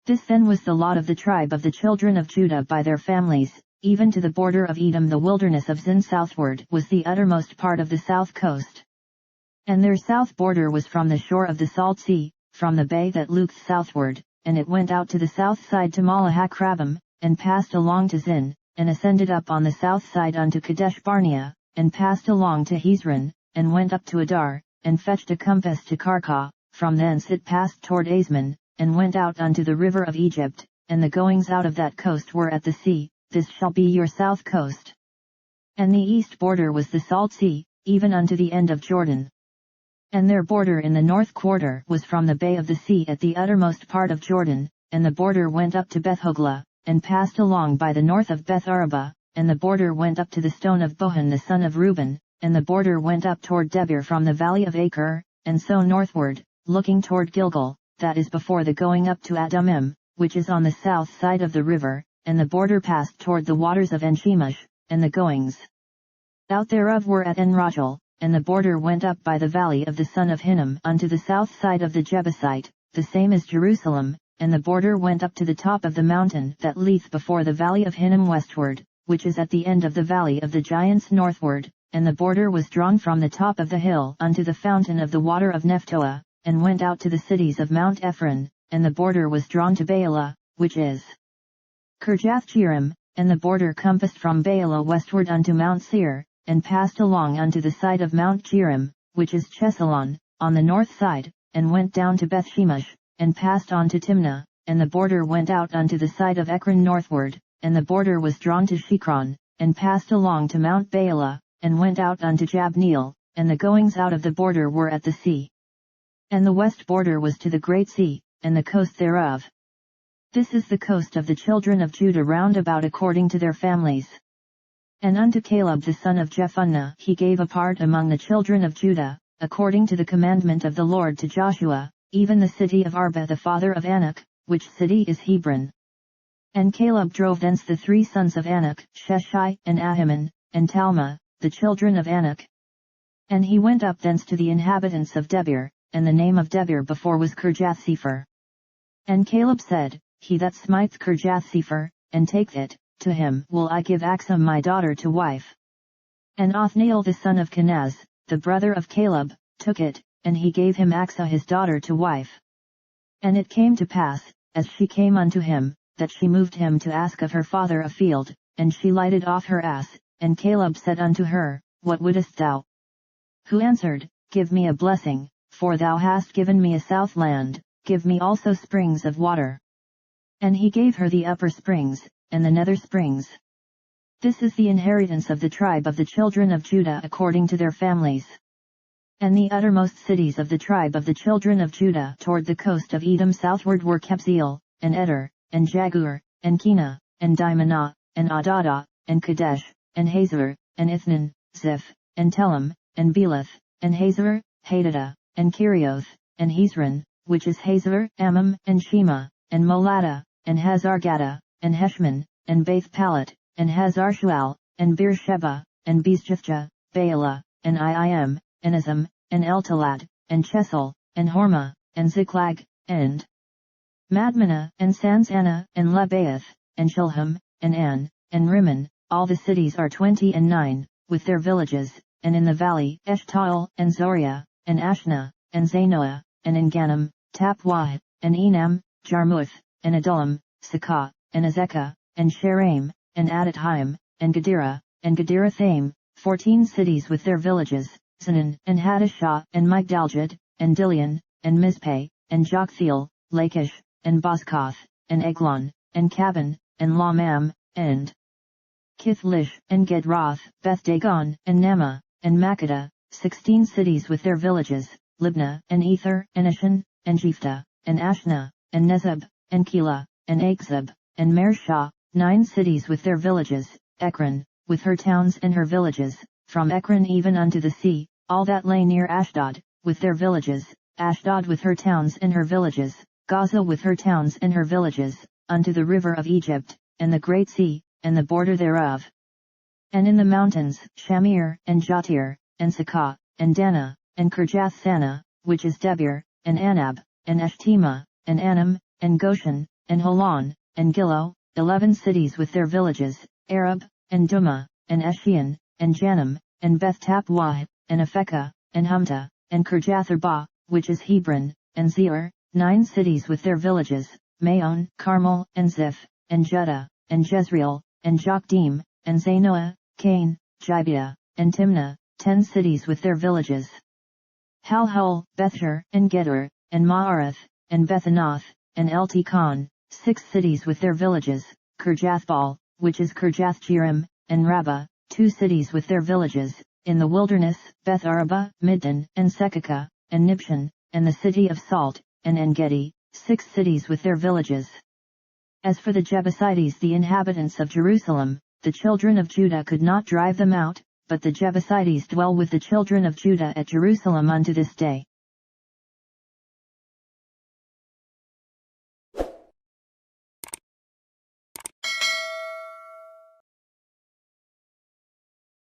This then was the lot of the tribe of the children of Judah by their families, even to the border of Edom. The wilderness of Zin southward was the uttermost part of the south coast. And their south border was from the shore of the Salt Sea, from the bay that looked southward, and it went out to the south side to Malahakrabim, and passed along to Zin, and ascended up on the south side unto Kadesh Barnea, and passed along to Hezron, and went up to Adar, and fetched a compass to Karkah. From thence it passed toward Asmon, and went out unto the river of Egypt, and the goings out of that coast were at the sea. This shall be your south coast. And the east border was the Salt Sea, even unto the end of Jordan. And their border in the north quarter was from the bay of the sea at the uttermost part of Jordan, and the border went up to Beth-hoglah, and passed along by the north of Beth-arabah, and the border went up to the stone of Bohan the son of Reuben, and the border went up toward Debir from the valley of Achor, and so northward, looking toward Gilgal, that is before the going up to Adumim, which is on the south side of the river, and the border passed toward the waters of En-shemesh, and the goings out thereof were at En-rogel, and the border went up by the valley of the son of Hinnom unto the south side of the Jebusite, the same as Jerusalem, and the border went up to the top of the mountain that leath before the valley of Hinnom westward, which is at the end of the valley of the giants northward, and the border was drawn from the top of the hill unto the fountain of the water of Nephtoah, and went out to the cities of Mount Ephron, and the border was drawn to Baalah, which is Kirjath-jearim, and the border compassed from Baalah westward unto Mount Seir, and passed along unto the side of Mount Jearim, which is Chesalon, on the north side, and went down to Beth-shemesh, and passed on to Timnah, and the border went out unto the side of Ekron northward, and the border was drawn to Shikron, and passed along to Mount Baalah, and went out unto Jabneel, and the goings out of the border were at the sea. And the west border was to the great sea, and the coast thereof. This is the coast of the children of Judah round about according to their families. And unto Caleb the son of Jephunneh he gave a part among the children of Judah, according to the commandment of the Lord to Joshua, even the city of Arba the father of Anak, which city is Hebron. And Caleb drove thence the 3 sons of Anak, Sheshai, and Ahiman, and Talmah, the children of Anak. And he went up thence to the inhabitants of Debir, and the name of Debir before was Kirjath-sepher. And Caleb said, He that smites Kirjath-sepher, and taketh it, to him will I give Achsah my daughter to wife. And Othniel the son of Kenaz, the brother of Caleb, took it, and he gave him Achsah his daughter to wife. And it came to pass, as she came unto him, that she moved him to ask of her father a field, and she lighted off her ass, and Caleb said unto her, What wouldest thou? Who answered, Give me a blessing, for thou hast given me a south land, give me also springs of water. And he gave her the upper springs, and the nether springs. This is the inheritance of the tribe of the children of Judah according to their families. And the uttermost cities of the tribe of the children of Judah toward the coast of Edom southward were Kabzeel, and Eder, and Jagur, and Kena, and Dimonah, and Adadah, and Kadesh, and Hazor, and Ithnan, Ziph, and Telem, and Beleth, and Hazor, Hadadah, and Kerioth, and Hezron, which is Hazor, Ammam, and Shema, and Moladah, and Hazar-Gaddah, and Heshmon, and Beth-Palet, and Hazar-Shual, and Beersheba, and Bezjithjah, Baalah, and Iim, and Azam, and Eltalad, and Chesel, and Hormah, and Ziklag, and Madmenah, and Sansannah, and Lebaoth, and Shilham, and An, and Rimmon. All the cities are 29, with their villages, and in the valley Eshtaol, and Zoriah, and Ashna, and Zanoah, and Engannim, Tapwah, and Enam, Jarmuth, and Adullam, Sakah, and Azekah, and Sheraim, and Adathaim, and Gederah-thaim, 14 cities with their villages, Zanan, and Hadashah, and Migdaljad, and Dilian, and Mizpeh, and Joktheel, Lachish, and Bozkath, and Eglon, and Caban, and Lamam, and Kithlish, and Gedroth, Beth-dagon, and Nama, and Makkedah, 16 cities with their villages, Libnah, and Ether, and Ashan, and Jephthah, and Ashna, and Nezeb, and Keilah, and Achzib, and Mareshah, 9 cities with their villages, Ekron, with her towns and her villages, from Ekron even unto the sea, all that lay near Ashdod, with their villages, Ashdod with her towns and her villages, Gaza with her towns and her villages, unto the river of Egypt, and the great sea, and the border thereof. And in the mountains, Shamir, and Jatir, and Sakah, and Dana, and Kirjath-Sanah, which is Debir, and Anab, and Eshtemoh, and Anam, and Goshen, and Holon, and Gilo, 11 cities with their villages, Arab, and Duma, and Eshian, and Janam, and Beth Tapwai, and Aphekah, and Humta, and Kirjath Arba, which is Hebron, and Zeir, 9 cities with their villages, Maon, Carmel, and Ziph, and Judah, and Jezreel, and Jokdeam, and Zanoah, Cain, Gibeah, and Timnah, 10 cities with their villages. Halhul, Bethshur, and Gedor, and Maarath, and Bethanath, and Eltekon, 6 cities with their villages, Kirjathbaal, which is Kirjath-jearim, and Rabbah, 2 cities with their villages, in the wilderness, Beth Araba, Middin, and Sekaka, and Nibshan, and the city of Salt, and En-gedi, 6 cities with their villages. As for the Jebusites, the inhabitants of Jerusalem, the children of Judah could not drive them out, but the Jebusites dwell with the children of Judah at Jerusalem unto this day.